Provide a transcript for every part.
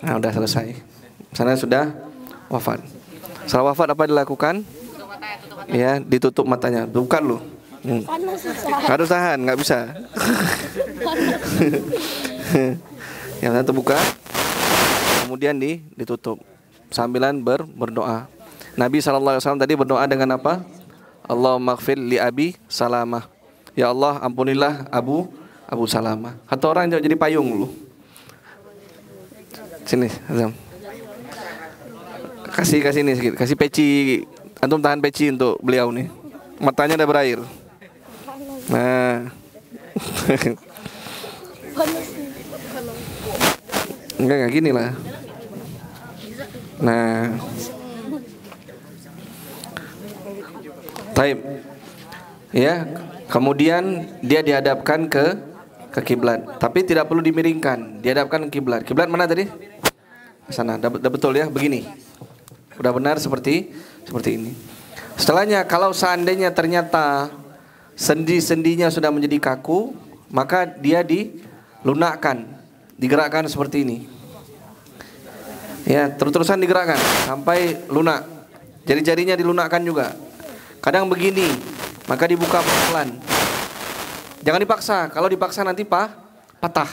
Nah, udah selesai. Sana sudah wafat. Setelah wafat apa dilakukan? Ya, ditutup matanya. Bukan lu. Harus tahan, nggak bisa. Yang satu buka, kemudian ditutup sambilan berdoa. Nabi SAW tadi berdoa dengan apa? Allahumma ighfir li Abi Salamah. Ya Allah, ampunilah Abu Salamah. Atau orang jadi payung lu. Sini, Azam. Kasih ini sedikit, kasih peci. Antum tahan peci untuk beliau nih. Matanya udah berair. Nah. Enggak gini lah. Nah. Taib. Ya, kemudian dia dihadapkan ke kiblat, tapi tidak perlu dimiringkan, dihadapkan ke kiblat. Kiblat mana tadi? Sana, udah betul ya, begini. Udah benar seperti ini. Setelahnya kalau seandainya ternyata sendi-sendinya sudah menjadi kaku, maka dia dilunakkan, digerakkan seperti ini. Ya, terus-terusan digerakkan sampai lunak. Jari-jarinya dilunakkan juga. Kadang begini, maka dibuka pelan. Jangan dipaksa. Kalau dipaksa nanti patah.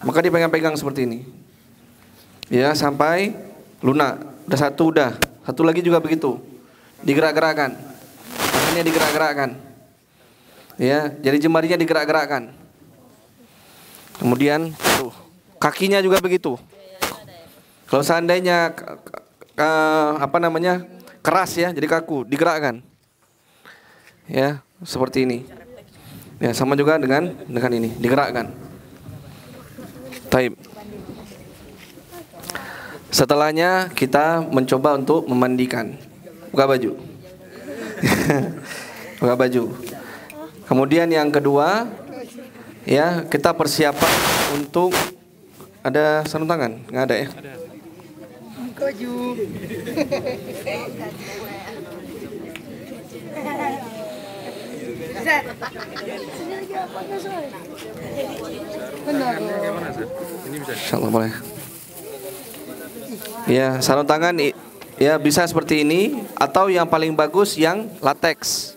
Maka dipegang-pegang seperti ini. Ya, sampai lunak. Udah satu lagi juga begitu. Digerak-gerakkan. Tangannya digerak-gerakkan. Ya, jari jemarinya digerak-gerakkan. Kemudian kakinya juga begitu. Kalau seandainya keras ya, jadi kaku, digerakkan. Ya, seperti ini. Ya, sama juga dengan ini, digerakkan. Taib. Setelahnya kita mencoba untuk memandikan. Buka baju. Buka baju. Kemudian yang kedua, ya, kita persiapan untuk ada sarung tangan, nggak ada ya? Baju. Insyaallah boleh. Ya, sarung tangan ya bisa seperti ini atau yang paling bagus yang latex.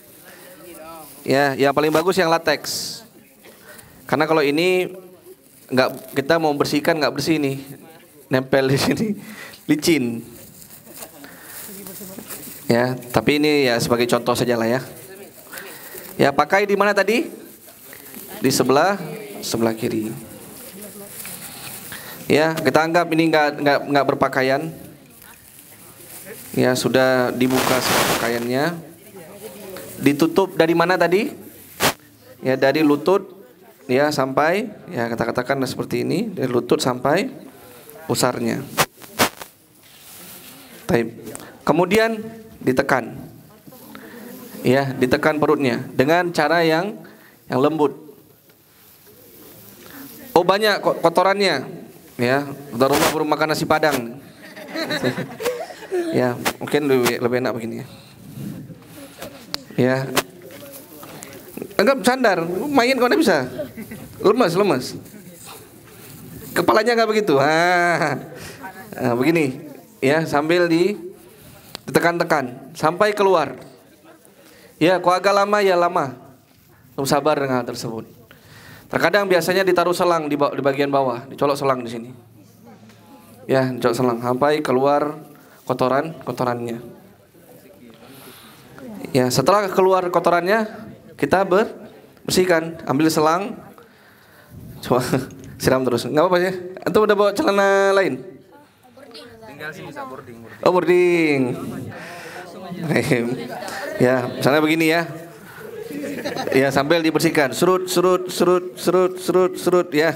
Ya, yang paling bagus yang latex. Karena kalau ini kita mau bersihkan nggak bersih nih, nempel di sini, licin. Ya, tapi ini ya sebagai contoh saja lah ya. Ya, pakai di mana tadi? Di sebelah kiri. Ya, kita anggap ini nggak berpakaian. Ya, sudah dibuka semua pakaiannya. Ditutup dari mana tadi? Ya, dari lutut ya sampai ya katakan seperti ini, dari lutut sampai pusarnya. Taib. Kemudian ditekan. Ya, ditekan perutnya dengan cara yang lembut. Oh, banyak kotorannya. Ya, udah rumah baru makan nasi padang. Ya, mungkin lebih enak begini ya. Ya. Anggap sandar, main kau bisa. Lemes. Kepalanya nggak begitu. Nah, begini. Ya, sambil ditekan-tekan sampai keluar. Ya, kok agak lama ya lama. Kamu sabar dengan hal tersebut. Terkadang biasanya ditaruh selang di bagian bawah, dicolok selang di sini. Ya, dicolok selang sampai keluar kotorannya. Ya, setelah keluar kotorannya, kita bersihkan, ambil selang, coba siram terus. Nggak apa-apa ya. Antum udah bawa celana lain? Tinggal sini boarding. Oh, boarding. Ya, misalnya begini ya. Ya, sambil dibersihkan. Serut ya.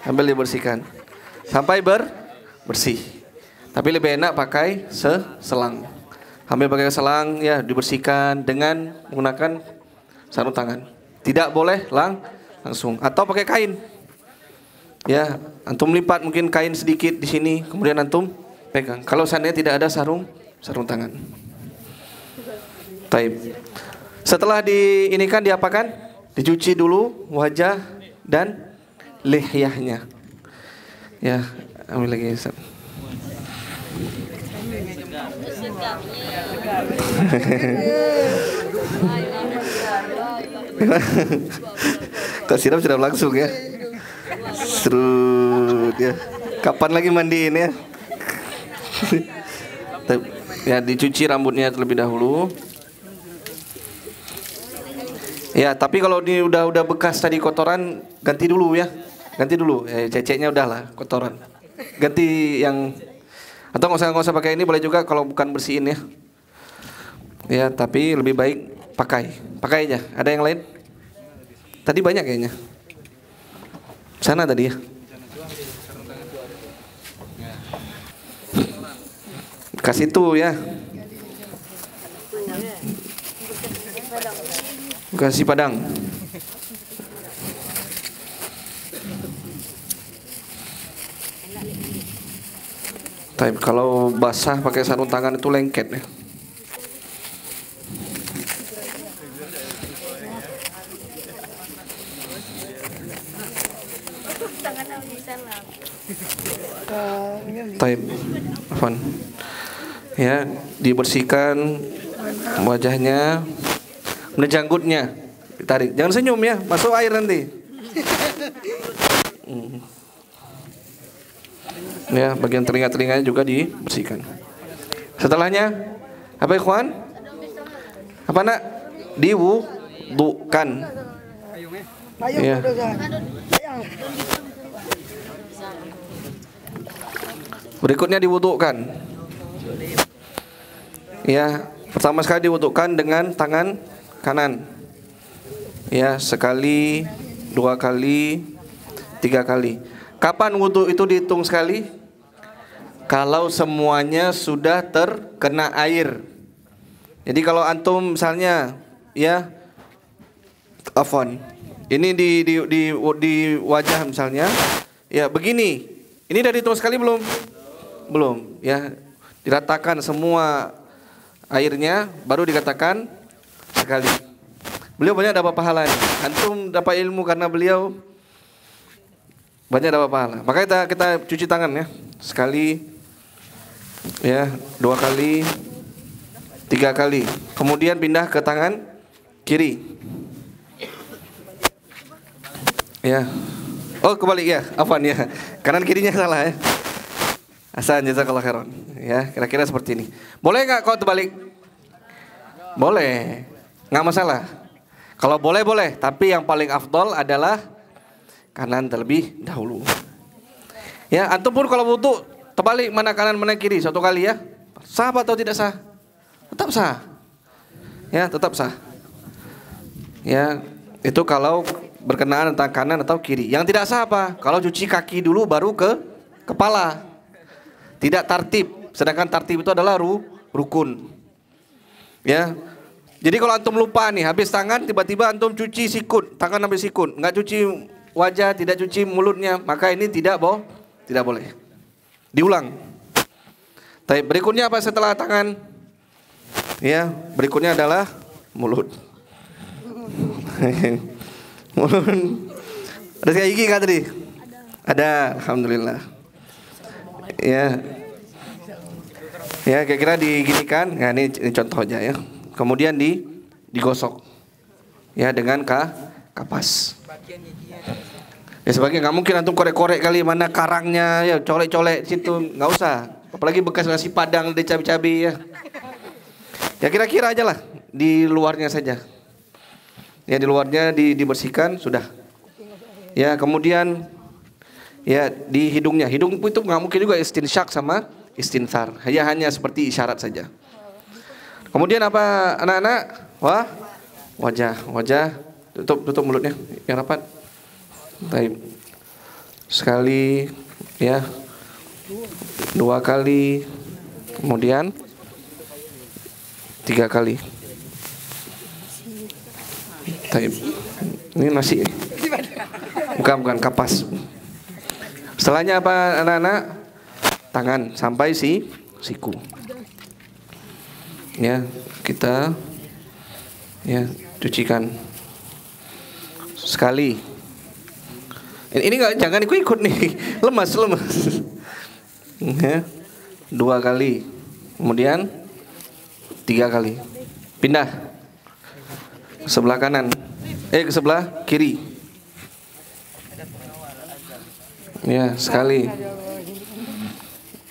Sambil dibersihkan. Sampai bersih. Tapi lebih enak pakai selang. Ambil pakai selang ya, dibersihkan dengan menggunakan sarung tangan. Tidak boleh langsung atau pakai kain. Ya, antum lipat mungkin kain sedikit di sini, kemudian antum pegang. Kalau seandainya tidak ada sarung tangan. Taib. Setelah diapakan? Dicuci dulu wajah dan lihyahnya. Ya, ambil lagi Ustaz. Tak siram langsung ya. Serut ya. Kapan lagi mandiin ya? Ya, dicuci rambutnya terlebih dahulu. Ya, tapi kalau ini udah bekas tadi kotoran, ganti dulu ya. Ganti dulu. Ceceknya udahlah kotoran. Ganti yang, atau nggak usah pakai ini, boleh juga kalau bukan bersihin ya. Ya, tapi lebih baik pakai aja. Ada yang lain? Tadi banyak kayaknya. Sana tadi ya. Kasih itu ya. Kasih Padang. Tapi kalau basah pakai sarung tangan itu lengket ya. Taib, Afwan. Ya, dibersihkan wajahnya, janggutnya ditarik. Jangan senyum ya, masuk air nanti. Ya, bagian telinga-telinganya juga dibersihkan. Setelahnya apa ikhwan? Apa nak? Diwudukan. Ya. Berikutnya diwudukan. Ya, pertama sekali diwudukan dengan tangan kanan. Ya, sekali, 2 kali, 3 kali. Kapan wudu itu dihitung sekali? Kalau semuanya sudah terkena air. Jadi kalau antum misalnya ya, afwan, ini di wajah misalnya, ya begini. Ini udah dihitung sekali belum? Belum, ya. Diratakan semua airnya baru dikatakan sekali. Beliau banyak dapat pahala nih. Antum dapat ilmu karena beliau banyak dapat pahala. Maka kita cuci tangan ya. Sekali, ya, 2 kali, 3 kali. Kemudian pindah ke tangan kiri. Ya. Oh, kebalik ya. Afwan ya. Kanan kirinya salah ya. Hasan, jazakallah khairan. Ya, kira-kira seperti ini. Boleh nggak kalau terbalik? Boleh. Nggak masalah. Kalau boleh, tapi yang paling afdol adalah kanan terlebih dahulu. Ya, antum pun kalau wudu terbalik mana kanan mana kiri 1 kali ya. Sah atau tidak sah? Tetap sah. Ya, tetap sah. Ya, itu kalau berkenaan tentang kanan atau kiri. Yang tidak sah apa? Kalau cuci kaki dulu baru ke kepala. Tidak tartib. Sedangkan tartib itu adalah rukun. Ya. Jadi kalau antum lupa nih, habis tangan tiba-tiba antum cuci sikut, tangan sampai sikut, enggak cuci wajah, tidak cuci mulutnya, maka ini tidak boleh. Diulang. Tapi berikutnya apa setelah tangan? Ya, berikutnya adalah mulut. Mulut. Ada sekali gigi enggak tadi? Ada, alhamdulillah. Ya. Ya, kira-kira diginikan. Nah, ini contoh aja ya. Kemudian digosok. Ya, dengan kapas. Ya, sebagian nggak mungkin antum korek-korek kali mana karangnya, ya colek-colek situ, nggak usah. Apalagi bekas nasi padang di cabai-cabai ya. Ya kira-kira aja lah, di luarnya saja. Ya, di luarnya dibersihkan sudah. Ya, kemudian ya di hidungnya. Hidung itu nggak mungkin juga istinsyak sama istinsar. Hanya seperti isyarat saja. Kemudian apa anak-anak? Wajah. Tutup mulutnya yang rapat. Baik. Sekali, ya. 2 kali. Kemudian 3 kali. Baik. Ini nasi. Bukan kapas. Setelahnya apa anak-anak? Tangan sampai siku. Ya, kita ya cucikan sekali. Ini nggak, jangan ikut nih, lemas. Ya. 2 kali, kemudian 3 kali. Pindah sebelah kanan, ke sebelah kiri. Ya, sekali,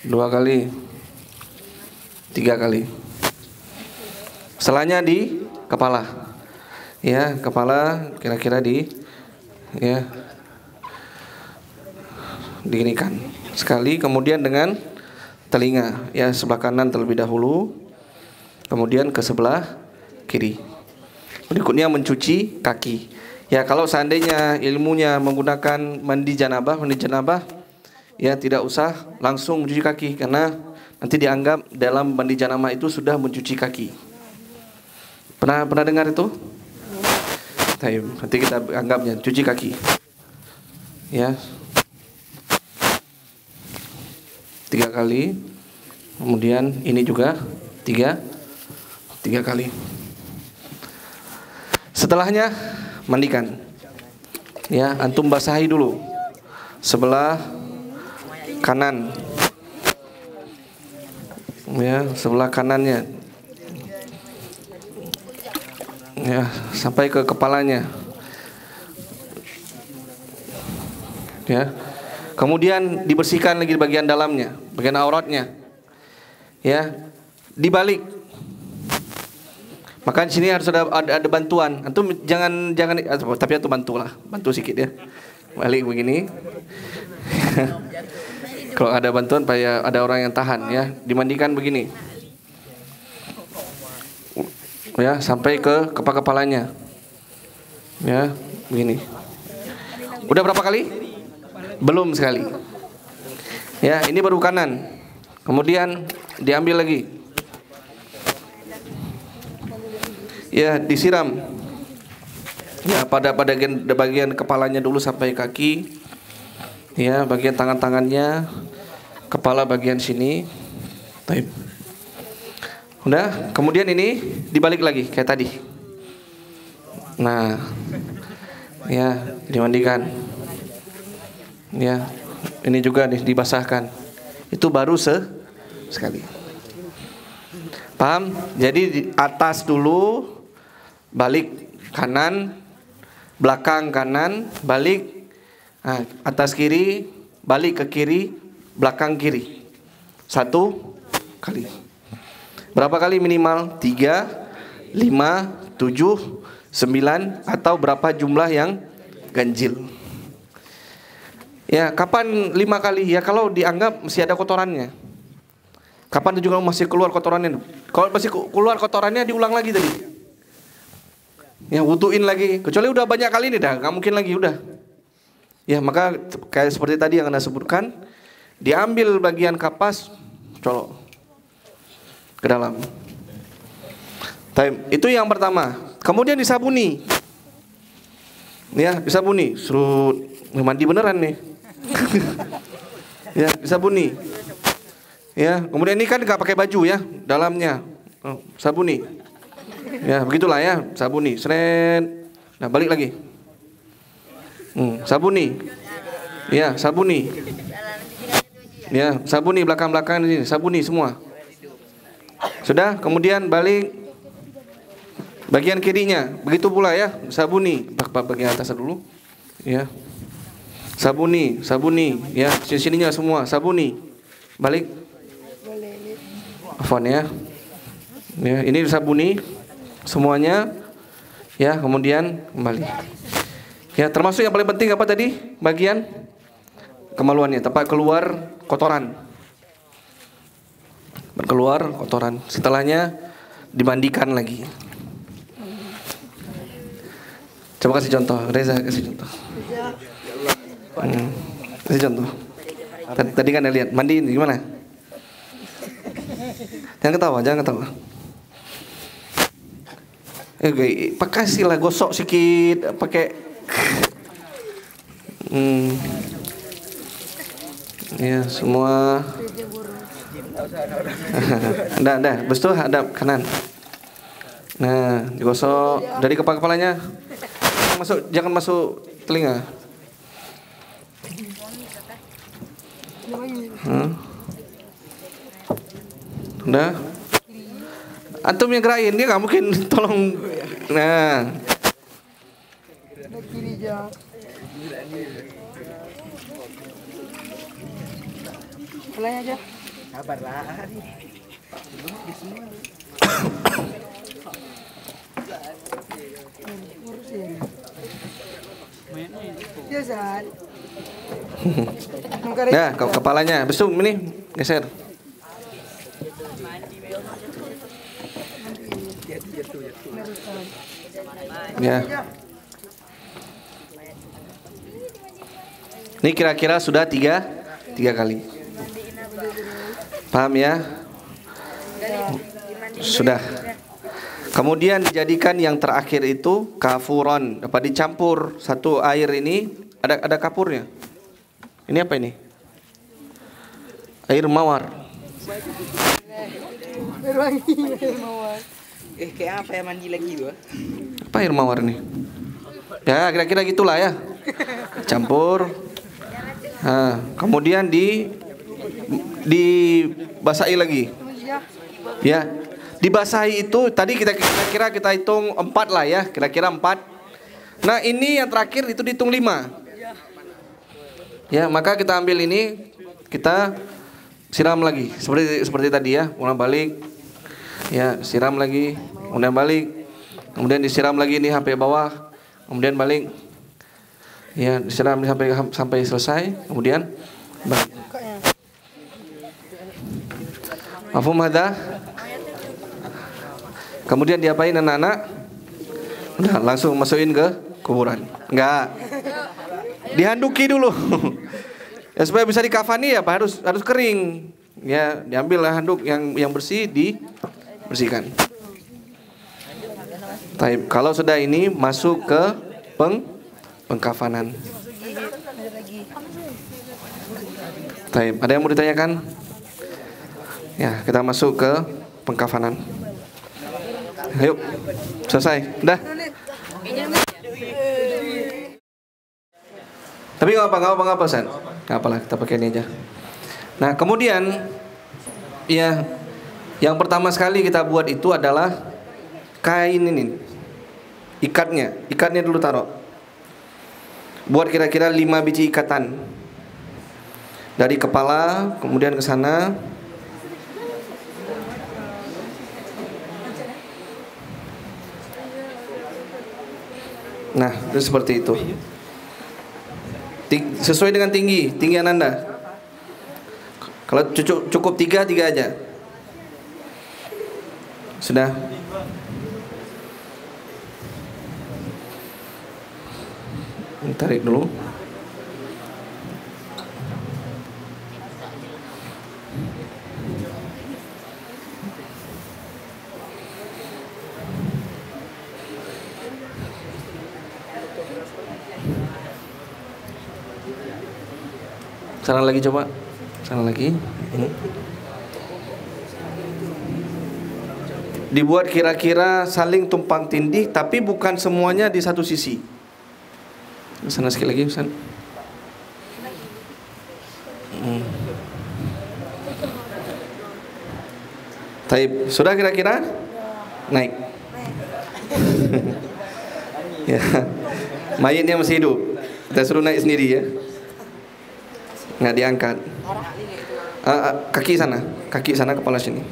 2 kali, 3 kali. Setelahnya di kepala. Ya, kepala kira-kira diginikan sekali, kemudian dengan telinga, ya, sebelah kanan terlebih dahulu, kemudian ke sebelah kiri. Berikutnya mencuci kaki. Ya, kalau seandainya ilmunya menggunakan mandi janabah, ya tidak usah langsung mencuci kaki, karena nanti dianggap dalam mandi janabah itu sudah mencuci kaki. Pernah dengar itu? Nanti kita anggapnya cuci kaki. Ya. 3 kali. Kemudian ini juga 3 kali. Setelahnya mandikan. Ya, antum basahi dulu sebelah kanan. Ya, sebelah kanannya. Ya, sampai ke kepalanya. Ya. Kemudian dibersihkan lagi bagian dalamnya, bagian auratnya. Ya, dibalik. Maka di sini harus ada bantuan. Antum jangan tapi antum bantu sedikit ya. Balik begini. Kalau ada bantuan, ada orang yang tahan ya, dimandikan begini. Ya, sampai ke kepalanya. Ya, begini. Udah berapa kali? Belum sekali. Ya, ini baru kanan. Kemudian diambil lagi. Ya, disiram. Ya, pada bagian kepalanya dulu sampai kaki. Ya, bagian tangan-tangannya, kepala bagian sini. Baik. Udah, kemudian ini dibalik lagi kayak tadi. Nah, ya, dimandikan. Ya, ini juga dibasahkan. Itu baru sekali. Paham? Jadi di atas dulu, balik kanan, belakang kanan, balik. Nah, atas kiri, balik ke kiri, belakang kiri. 1 kali. Berapa kali minimal? 3, 5, 7, 9, atau berapa jumlah yang ganjil. Ya, kapan 5 kali? Ya, kalau dianggap masih ada kotorannya. Kapan juga masih keluar kotorannya? Kalau masih keluar kotorannya, diulang lagi tadi. Ya, wuduin lagi. Kecuali udah banyak kali nih dah, nggak mungkin lagi udah. Ya, maka kayak seperti tadi yang Anda sebutkan, diambil bagian kapas, colok ke dalam. Itu yang pertama. Kemudian disabuni. Ya, disabuni. Serut, mandi beneran nih. Ya, disabuni. Ya, kemudian ini kan nggak pakai baju ya, dalamnya. Sabuni. Ya, begitulah ya, sabuni. Seret. Nah, balik lagi. Sabuni. Ya, sabuni. Ya, sabuni belakang-belakang ini, sabuni semua. Sudah, kemudian balik bagian kirinya, begitu pula ya, sabuni bagian atas dulu. Ya. Sabuni, ya, sininya semua sabuni. Balik. Afwan ya. Ya, ini sabuni semuanya. Ya, kemudian kembali. Ya, termasuk yang paling penting apa tadi? Bagian kemaluannya, tempat keluar kotoran. Berkeluar kotoran. Setelahnya dimandikan lagi. Coba kasih contoh, Reza kasih contoh. Kasih contoh. Tadi kan Anda lihat mandiin gimana? Jangan ketawa. Pakailah gosok sedikit, pakai. Ya, semua. Dah, betul hadap kanan. Nah, digosok dari kepalanya. Jangan masuk telinga. Udah. Antum yang gerakin, dia nggak mungkin tolong. Nah. Kiri aja. Mulai aja. Sabarlah. Nah, kepalanya, besuk ini geser. Ya. Ini kira-kira sudah tiga kali. Paham ya? Sudah. Kemudian dijadikan yang terakhir itu kafuron. Apa dicampur satu air ini ada kapurnya. Ini apa ini? Air mawar. Air mawar. Kayak apa ya mandi lagi tuh? Apa air mawar nih? Ya kira-kira gitulah ya. Campur. Nah, kemudian dibasahi lagi. Ya, dibasahi itu tadi kira-kira kita hitung 4 lah ya, kira-kira 4. Nah ini yang terakhir itu dihitung 5. Ya, maka kita ambil ini, kita siram lagi seperti tadi ya, ulang balik. Ya, siram lagi, kemudian balik, kemudian disiram lagi ini sampai bawah, kemudian balik. Ya, disiram sampai selesai, kemudian balik. Mafhum hadza? Kemudian diapain anak-anak? Udah langsung masukin ke kuburan. Enggak. Dihanduki dulu. Ya supaya bisa dikafani ya Pak, harus kering. Ya, diambillah handuk yang bersih dibersihkan. Taib. Kalau sudah ini masuk ke pengkafanan. Taib. Ada yang mau ditanyakan? Ya, kita masuk ke pengkafanan. Ayo, selesai. Udah. Tapi nggak apa, San. Nggak apalah, kita pakai ini aja. Nah, kemudian, ya, yang pertama sekali kita buat itu adalah kain ini. Ikatnya dulu taruh. Buat kira-kira 5 biji ikatan. Dari kepala, kemudian ke sana. Nah, itu seperti itu. Sesuai dengan tinggian Anda. Kalau cukup 3 aja. Sudah. Tarik dulu. Sana lagi coba. Sana lagi. Dibuat kira-kira saling tumpang tindih, tapi bukan semuanya di satu sisi. Sana sekali lagi, Ustaz. Taib, sudah kira-kira? Naik. Ya. Mayitnya masih hidup. Kita suruh naik sendiri ya. Nggak diangkat. Kaki sana, kepala sini.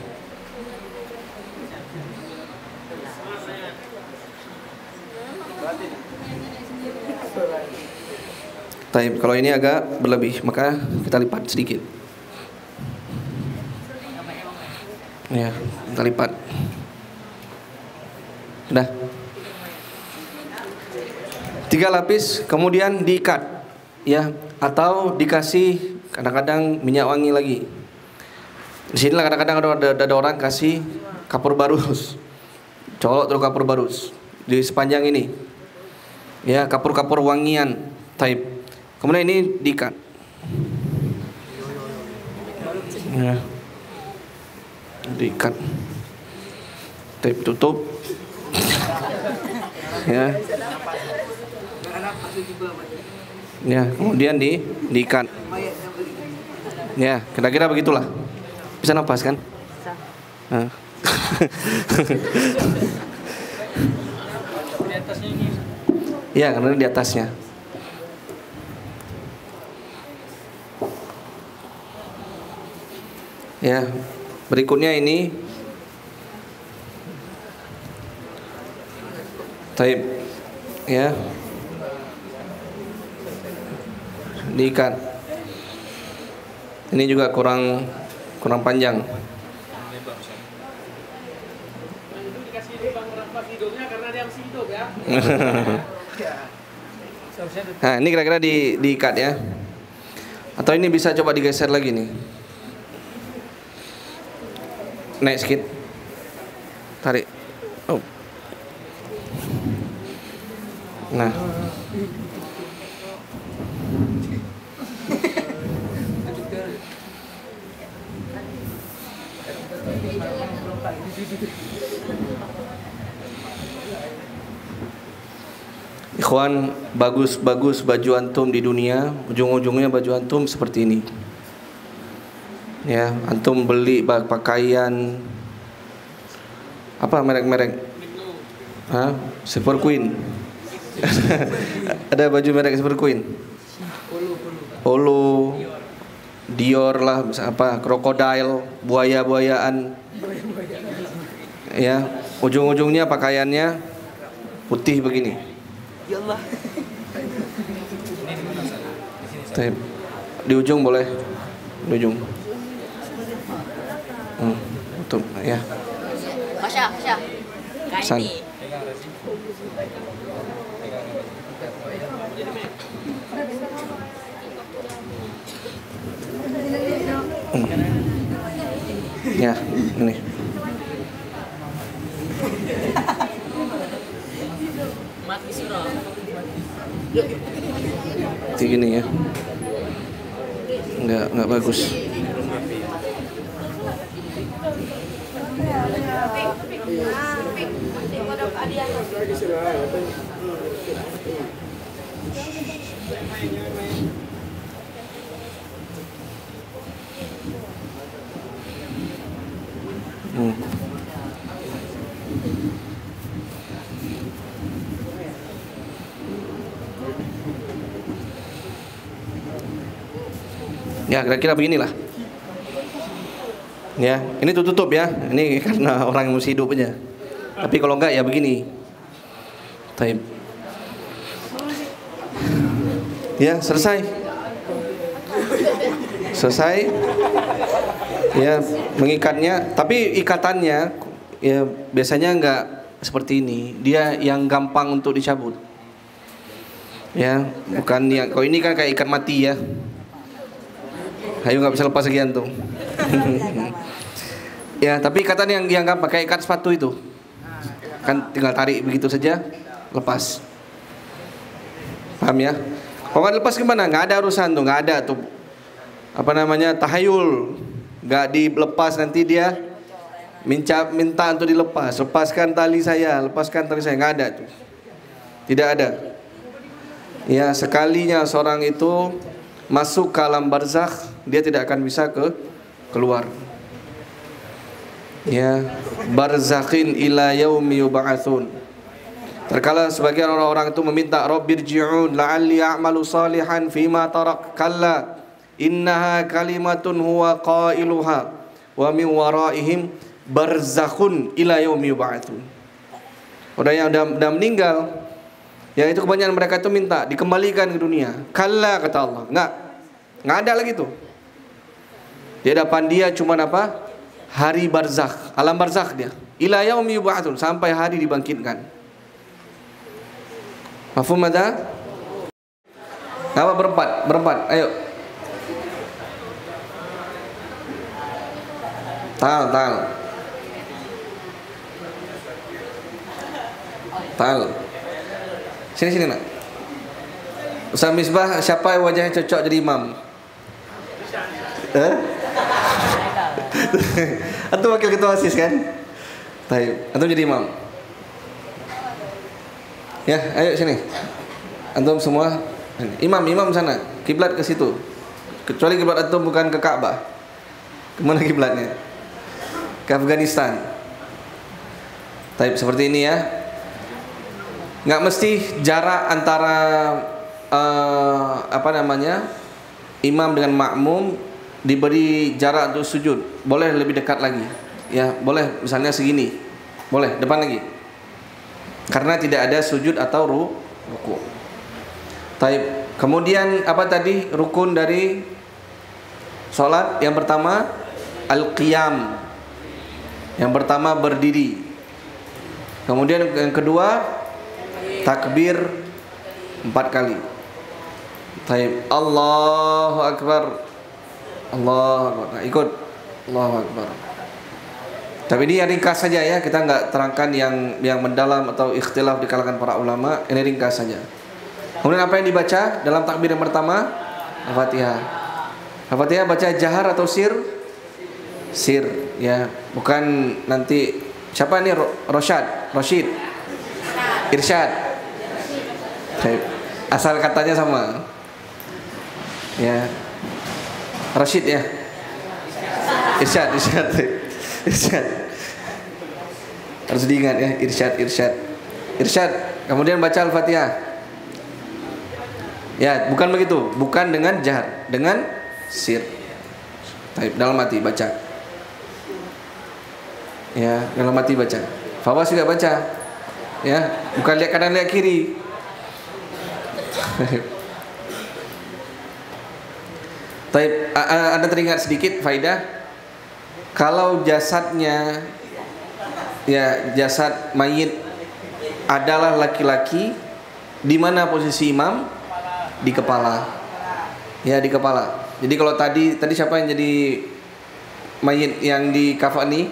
Taib, kalau ini agak berlebih, maka kita lipat sedikit. Ya, kita lipat. Udah. 3 lapis, kemudian diikat, ya, atau dikasih kadang-kadang minyak wangi lagi. Di sinilah kadang-kadang ada orang kasih kapur barus, colok terus kapur barus di sepanjang ini, ya, kapur-kapur wangian. Taib. Kemudian ini diikat. Ya. Diikat. Tape tutup. Ya. Ya, kemudian diikat. Ya, kira-kira begitulah. Bisa nafas kan? Bisa. Nah. Di atasnya ini. Ya, karena di atasnya. Ya, berikutnya ini taib, ya, diikat. Ini juga kurang panjang. Nah, ini kira-kira diikat ya. Atau ini bisa coba digeser lagi nih. Naik sedikit. Tarik. Oh. Nah. Ikhwan, bagus-bagus baju antum di dunia, ujung-ujungnya baju antum seperti ini. Ya, antum beli pakaian apa merek-merek? Hah? Super Queen. Ada baju merek Super Queen? Polo, Dior lah, apa? Crocodile, buaya-buayaan. Ya, ujung-ujungnya pakaiannya putih begini. Ya Allah. Di ujung boleh, di ujung. Tutup ya. Masya. Pesan. Ya, ini. Mati surah. Seperti gini ya. Enggak bagus. Ya, kira-kira beginilah. Ya, ini tutup ya. Ini karena orang yang mesti hidup aja. Tapi kalau enggak ya begini. Taib. Ya, selesai. Selesai. Ya, mengikatnya. Tapi ikatannya ya biasanya enggak seperti ini. Dia yang gampang untuk dicabut. Ya, bukan yang kalau ini kan kayak ikat mati ya. Ayo nggak bisa lepas lagi antum. Ya, tapi ikatan yang gampang kayak ikat sepatu itu. Kan tinggal tarik begitu saja, lepas. Paham ya? Kalau nggak lepas gimana? Nggak ada urusan tuh, nggak ada tuh. Apa namanya, tahayul. Nggak dilepas nanti dia minta untuk dilepas. Lepaskan tali saya, nggak ada tuh. Tidak ada. Ya, sekalinya seorang itu masuk ke alam barzakh, dia tidak akan bisa keluar. Ya, barzakhin ila yaumi yub'atsun. Terkala sebagian orang-orang itu meminta rabbirji'un la'alli a'malu salihan fima tarak, kalla innaha kalimatun huwa qailuha wa min waraihim barzakhun ila yaumi yub'atsun. Orang yang udah meninggal, ya itu kebanyakan mereka itu minta dikembalikan ke dunia. Kalla, kata Allah, nggak ada lagi tuh. Di hadapan dia cuma apa? Hari barzakh, alam barzakh dia. Ila yaumi yub'atsun, sampai hari dibangkitkan. Mafhum ada? Apa berempat, ayo. Tal. Sini nak. Ustaz Misbah, siapa yang wajahnya cocok jadi imam? Antum wakil ketua OSIS kan? Baik, antum jadi imam. Ya, ayo sini. Antum semua imam sana, kiblat ke situ. Kecuali kiblat antum bukan ke Ka'bah. Kemana kiblatnya? Ke Afghanistan. Taib seperti ini ya. Nggak mesti jarak antara imam dengan makmum diberi jarak untuk sujud. Boleh lebih dekat lagi. Ya, boleh misalnya segini. Boleh depan lagi. Karena tidak ada sujud atau ruku. Taib. Kemudian apa tadi rukun dari salat? Yang pertama al-qiyam. Yang pertama berdiri. Kemudian yang kedua takbir 4 kali. Taib. Allahu akbar. Allahu akbar. Nah, ikut. Allahu akbar. Tapi ini yang ringkas saja ya, kita nggak terangkan yang mendalam atau ikhtilaf di kalangan para ulama. Ini ringkas saja. Kemudian apa yang dibaca dalam takbir yang pertama? Al-Fatihah. Al-Fatihah baca jahar atau sir? Sir, ya. Bukan nanti siapa nih? Rashid, Irsyad. Asal katanya sama. Ya. Rashid ya. Irsyad. Harus diingat ya, Irsyad. Kemudian baca Al-Fatihah. Ya, bukan begitu, bukan dengan jahar, dengan sir. Taib, dalam hati baca. Ya, dalam hati baca. Fawas juga baca. Ya, bukan lihat kanan lihat kiri. Taib, Anda teringat sedikit faidah. Kalau jasadnya, ya jasad mayit adalah laki-laki, di mana posisi imam? Di kepala. Ya, di kepala. Jadi kalau tadi siapa yang jadi mayit yang di kafani?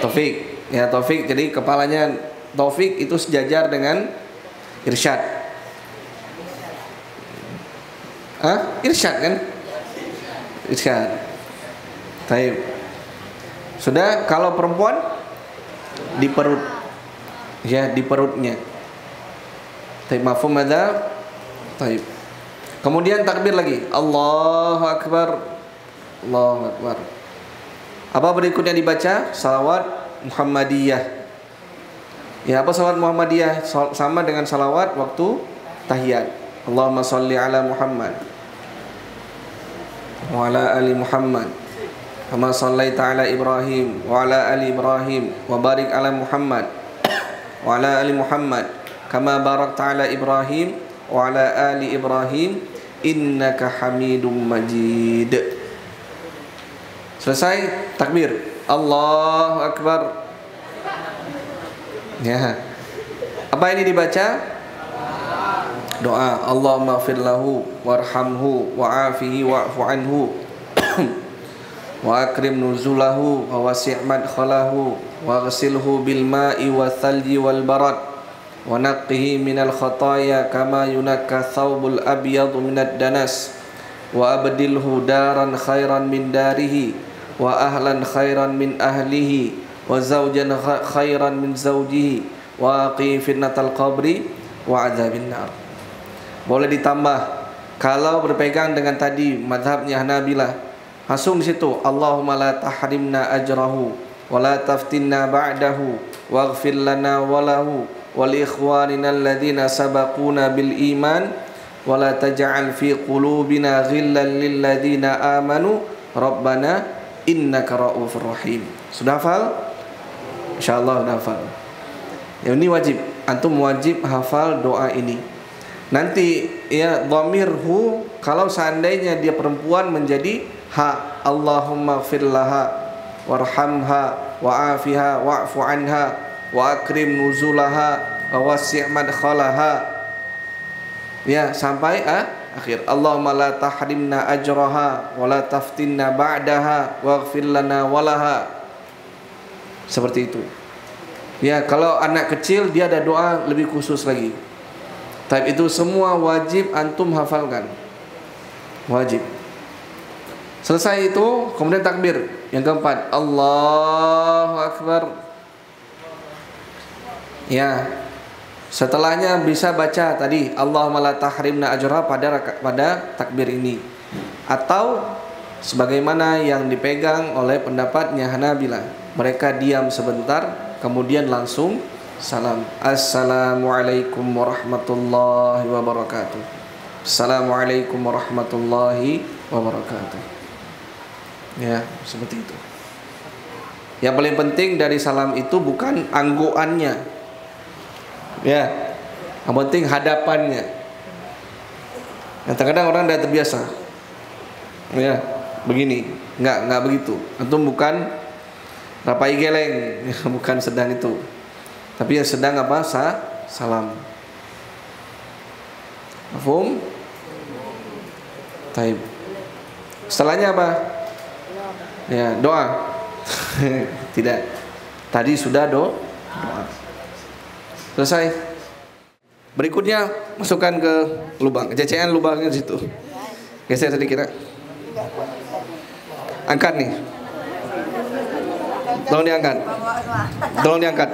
Taufik. Ya, Taufik. Jadi kepalanya Taufik itu sejajar dengan Irsyad. Irsyad kan? Irsyad. Taib. Sudah, kalau perempuan di perut. Ya, di perutnya. Taib, mafhum ada? Taib. Kemudian takbir lagi. Allahu akbar. Allahu akbar. Apa berikutnya dibaca? Salawat Muhammadiyah. Ya, apa salawat Muhammadiyah? Sama dengan salawat waktu tahiyat. Allahumma sholli ala Muhammad wa ala ali Muhammad kama shallaita ala Ibrahim wa ala ali Ibrahim wa barik ala Muhammad wa ala ali Muhammad kama barakta ala Ibrahim wa ala ali Ibrahim innaka Hamidum Majid. Selesai takbir. Allahu akbar. Ya. Apa ini dibaca? Doa. Allahumma ighfir lahu warhamhu wa'afihi wa'fu anhu wa akrim nuzulahu wa wasi' madkhalahu wa ghsilhu bil ma'i wa thalji wal barad wa naqqihi minal khataaya kama yunakka thawbul abyadu minad danas wa abdilhu daran khairan min darihi wa ahlan khairan min ahlihi wa zawjan khairan min zawjihi wa aqi fitnatal qabri wa adzabin nar. Boleh ditambah kalau berpegang dengan tadi mazhabnya Hanabilah, langsung di situ Allahumma la tahrimna ajrahu wa la taftinna ba'dahu waghfir lana wa lahu wal ikhwanina alladhina sabaquna bil iman wa la taj'al fi qulubina ghillan lil ladzina amanu rabbana innaka ra'ufur rahim. Sudah hafal? Insyaallah sudah hafal. Ya, ini wajib, antum wajib hafal doa ini. Nanti ya dhamirhu kalau seandainya dia perempuan menjadi ha. Allahumma ighfir laha warhamha wa'afiha wa'fu anha wa akrim nuzulaha wa wasi' madkhalaha. Ya, sampai akhir. Allahumma la tahrimna ajraha wa la taftinna ba'daha waghfir lana walaha. Seperti itu. Ya, kalau anak kecil dia ada doa lebih khusus lagi. Tapi itu semua wajib antum hafalkan. Wajib. Selesai itu, kemudian takbir. Yang keempat, Allahu Akbar. Ya. Setelahnya bisa baca tadi Allahumma la tahrimna ajra pada takbir ini. atau sebagaimana yang dipegang oleh pendapatnya Hanabilah, mereka diam sebentar kemudian langsung salam. Assalamualaikum warahmatullahi wabarakatuh. Assalamualaikum warahmatullahi wabarakatuh. Ya, seperti itu. Yang paling penting dari salam itu bukan angguannya, ya, yang penting hadapannya. Yang terkadang orang tidak terbiasa, ya, begini, nggak begitu. Antum bukan rapai geleng, bukan sedang itu, tapi yang sedang apa? Salam. Mafhum? Taib. Setelahnya apa? Ya, doa. Tidak. Tadi sudah doa. Selesai. Berikutnya masukkan ke lubang. Cecean lubangnya di situ. Geser sedikit. Angkat nih. Tolong diangkat. Tolong diangkat.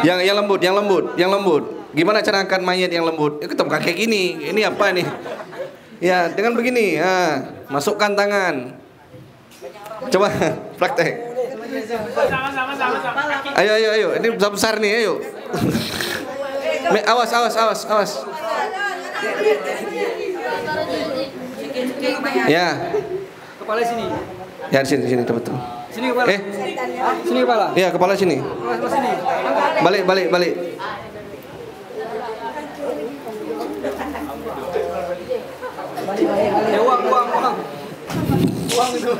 Yang lembut. Gimana cara angkat mayat yang lembut? Ya, ketemu kayak gini. Ini apa nih? Ya, dengan begini. Masukkan tangan. Coba praktek. Ayo. Ini besar nih, ayo. Awas. Ya. Kepala sini. Ya, di sini betul. Sini kepala. Sini kepala. Iya, kepala sini. Kepala sini. Balik. Uang itu.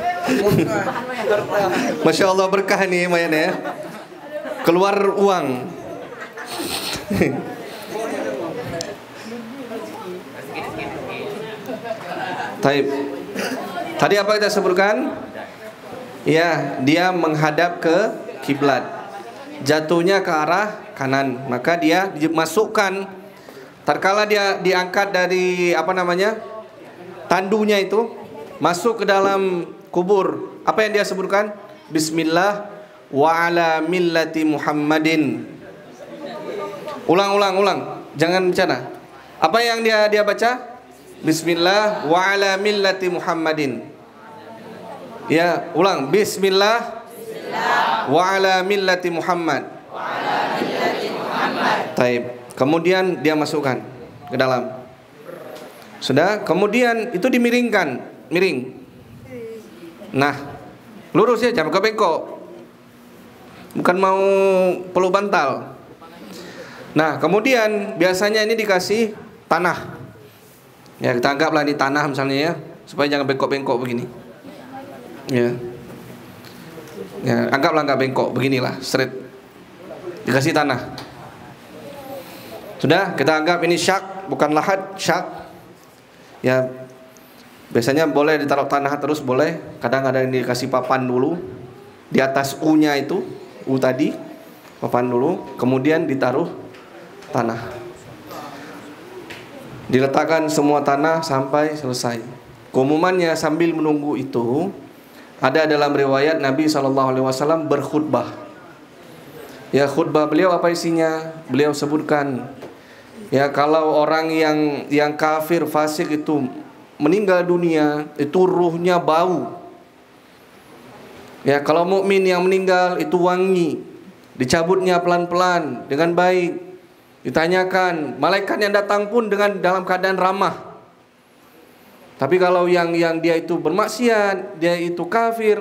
Masya Allah berkah nih Mayan ya. Keluar uang. Taib. Tadi apa kita sebutkan? Ya, dia menghadap ke kiblat. Jatuhnya ke arah kanan, maka dia dimasukkan. Tatkala dia diangkat dari tandunya itu masuk ke dalam kubur. Apa yang dia sebutkan? Bismillah wa ala millati Muhammadin. Ulang. Jangan bercanda. Apa yang dia baca? Bismillah wa ala millati Muhammadin. Ya, ulang. Bismillah wa ala millati Muhammad. Taib. Kemudian dia masukkan ke dalam. Sudah, kemudian itu dimiringkan, miring. Nah, lurus ya, jangan bengkok. Bukan mau peluk bantal. Nah, kemudian biasanya ini dikasih tanah. Ya, kita anggaplah ini tanah misalnya ya, supaya jangan bengkok-bengkok begini. Ya. Ya, anggaplah nggak bengkok, beginilah, straight. Dikasih tanah. Sudah, kita anggap ini syak, bukan lahat, syak. Ya, biasanya boleh ditaruh tanah terus boleh. Kadang ada yang dikasih papan dulu di atas U-nya itu, U tadi, papan dulu, kemudian ditaruh tanah. Diletakkan semua tanah sampai selesai. Keumumannya sambil menunggu itu, ada dalam riwayat Nabi SAW berkhutbah. Ya, khutbah beliau apa isinya? Beliau sebutkan, ya, kalau orang yang kafir fasik itu meninggal dunia, itu ruhnya bau. Ya, kalau mukmin yang meninggal itu wangi, dicabutnya pelan-pelan dengan baik, ditanyakan, malaikat yang datang pun dalam keadaan ramah. Tapi kalau yang dia itu bermaksiat, dia itu kafir,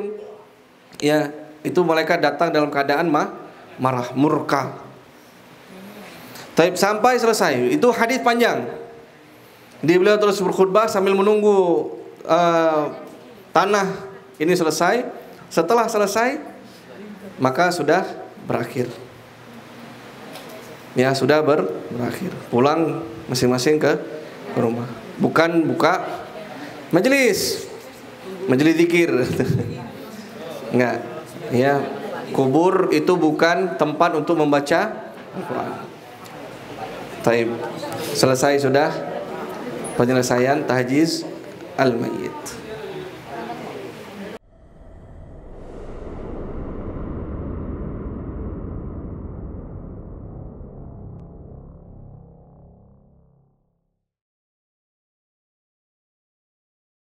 ya, itu malaikat datang dalam keadaan marah, murka. Sampai selesai. Itu hadis panjang. Beliau terus berkhutbah sambil menunggu tanah ini selesai. Setelah selesai, maka sudah berakhir. Ya, sudah berakhir. Pulang masing-masing ke rumah. Bukan buka majelis zikir. Enggak. Ya, kubur itu bukan tempat untuk membaca Al-Quran. Taib. Selesai sudah penyelesaian tahjiz al-mayyit.